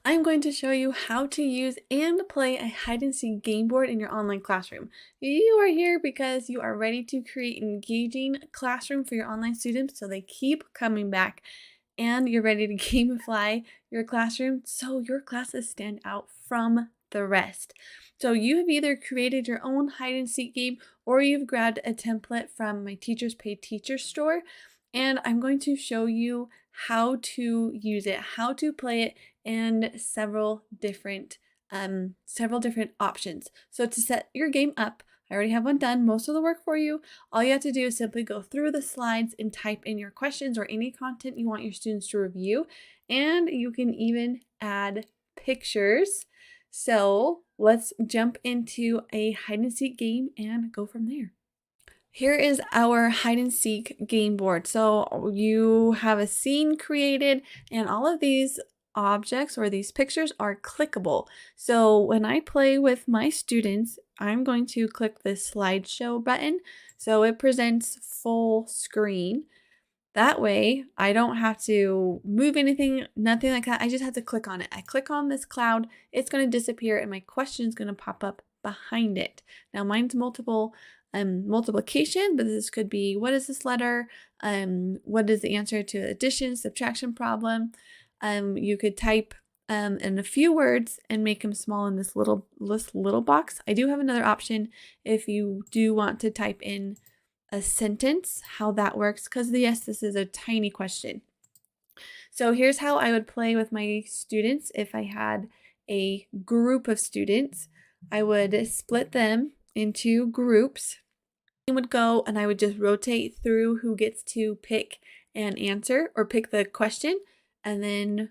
I'm going to show you how to use and play a hide and seek game board in your online classroom. You are here because you are ready to create an engaging classroom for your online students so they keep coming back, and you're ready to gamify your classroom so your classes stand out from the rest. So you have either created your own hide and seek game or you've grabbed a template from my Teachers Pay Teacher store, and I'm going to show you how to use it, how to play it, and several different options. So to set your game up, I already have one done, most of the work for you. All you have to do is simply go through the slides and type in your questions or any content you want your students to review, and you can even add pictures. So let's jump into a hide and seek game and go from there. Here is our hide and seek game board. So you have a scene created, and all of these objects or these pictures are clickable. So when I play with my students, I'm going to click this slideshow button so it presents full screen. That way I don't have to move anything, nothing like that. I just have to click on it. I click on this cloud, it's going to disappear, and my question is going to pop up behind it. Now mine's multiplication, but this could be, what is this letter? What is the answer to addition, subtraction problem? You could type in a few words and make them small in this little box. I do have another option if you do want to type in a sentence, how that works, because yes, this is a tiny question. So here's how I would play with my students. If I had a group of students, I would split them into groups. I would go and I would just rotate through who gets to pick an answer or pick the question, and then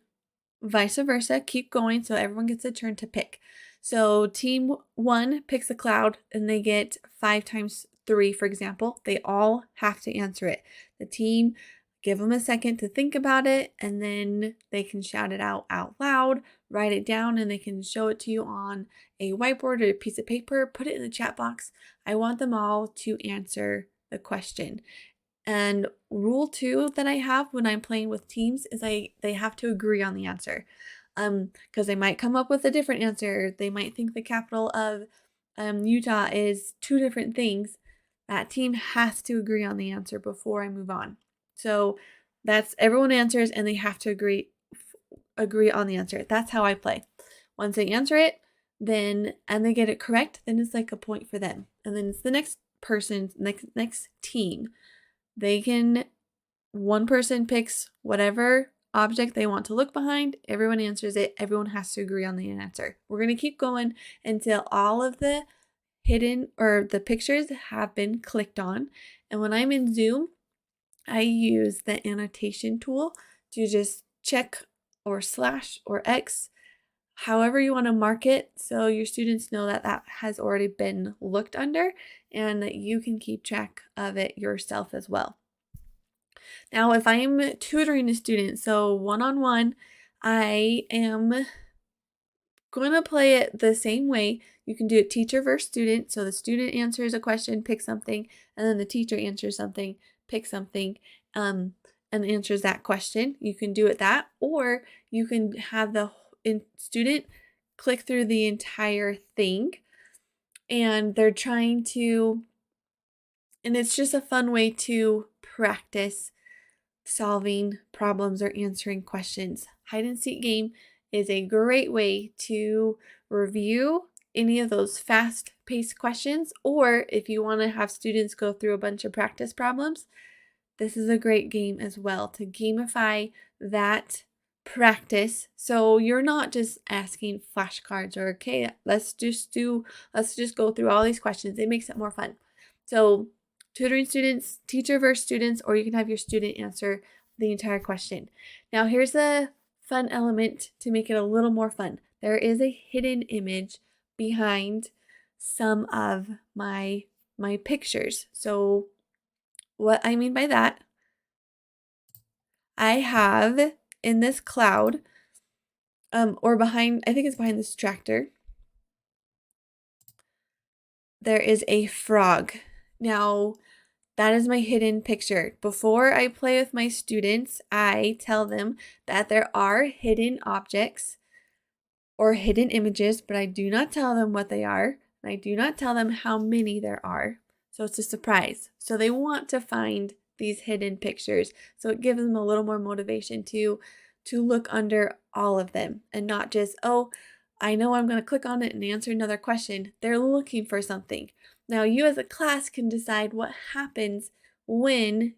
vice versa, keep going so everyone gets a turn to pick. So team 1 picks a cloud and they get 5 times 3, for example. They all have to answer it. The team, give them a second to think about it, and then they can shout it out loud, write it down, and they can show it to you on a whiteboard or a piece of paper, put it in the chat box. I want them all to answer the question. And rule 2 that I have when I'm playing with teams is they have to agree on the answer. Because they might come up with a different answer. They might think the capital of Utah is 2 different things. That team has to agree on the answer before I move on. So that's everyone answers and they have to agree on the answer. That's how I play. Once they answer it, then and they get it correct, then it's like a point for them. And then it's the next person's next team. One person picks whatever object they want to look behind, everyone answers it, everyone has to agree on the answer. We're going to keep going until all of the hidden or the pictures have been clicked on. And when I'm in Zoom, I use the annotation tool to just check or slash or X, however you want to mark it, so your students know that that has already been looked under and that you can keep track of it yourself as well. Now, if I'm tutoring a student, so one-on-one, I am going to play it the same way. You can do it teacher versus student. So the student answers a question, picks something, and then the teacher answers something, picks something, and answers that question. You can do it that, or you can have the student click through the entire thing, and they're trying to, and it's just a fun way to practice solving problems or answering questions. Hide and seek game is a great way to review any of those fast-paced questions, or if you want to have students go through a bunch of practice problems, this is a great game as well to gamify that practice. So you're not just asking flashcards or, okay, let's just go through all these questions. It makes it more fun. So tutoring students, teacher versus students, or you can have your student answer the entire question. Now here's the fun element to make it a little more fun. There is a hidden image behind some of my pictures. So what I mean by that, I have in this cloud, or behind, I think it's behind this tractor, there is a frog. Now, that is my hidden picture. Before I play with my students, I tell them that there are hidden objects or hidden images, but I do not tell them what they are, and I do not tell them how many there are. So it's a surprise. So they want to find these hidden pictures. So it gives them a little more motivation to look under all of them and not just, oh, I know I'm going to click on it and answer another question. They're looking for something. Now you as a class can decide what happens when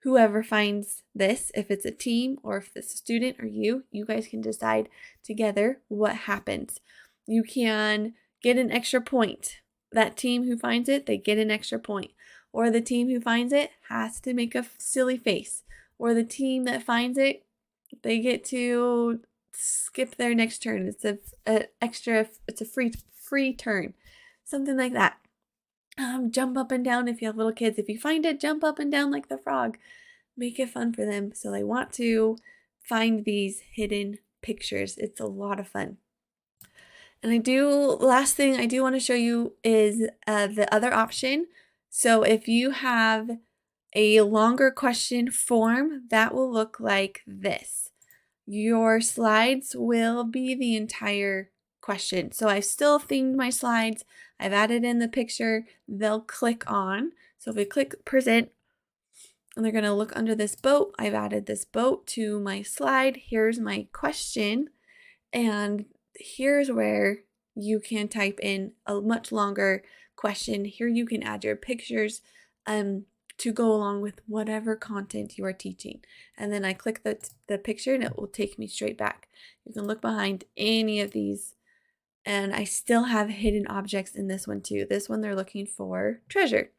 whoever finds this, if it's a team or if it's a student or you guys can decide together what happens. You can get an extra point. That team who finds it, they get an extra point. Or the team who finds it has to make a silly face. Or the team that finds it, they get to skip their next turn. It's it's a free turn. Something like that. Jump up and down if you have little kids. If you find it, jump up and down like the frog. Make it fun for them. So they want to find these hidden pictures. It's a lot of fun. And last thing I do want to show you is the other option. So if you have a longer question form, that will look like this. Your slides will be the entire question. So I've still themed my slides. I've added in the picture they'll click on. So if we click present, and they're going to look under this boat. I've added this boat to my slide. Here's my question. And here's where you can type in a much longer question. Here you can add your pictures to go along with whatever content you are teaching. And then I click the picture and it will take me straight back. You can look behind any of these. And I still have hidden objects in this one too. This one they're looking for treasure.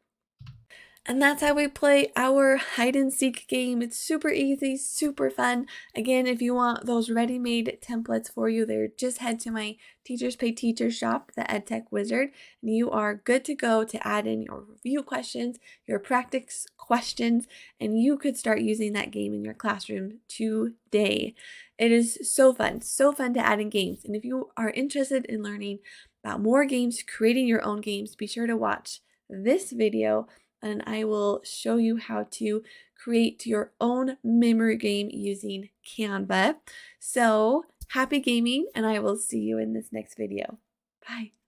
And that's how we play our hide and seek game. It's super easy, super fun. Again, if you want those ready-made templates for you, just head to my Teachers Pay Teachers shop, the Edtech Wizard, and you are good to go to add in your review questions, your practice questions, and you could start using that game in your classroom today. It is so fun to add in games. And if you are interested in learning about more games, creating your own games, be sure to watch this video and I will show you how to create your own memory game using Canva. So happy gaming, and I will see you in this next video. Bye.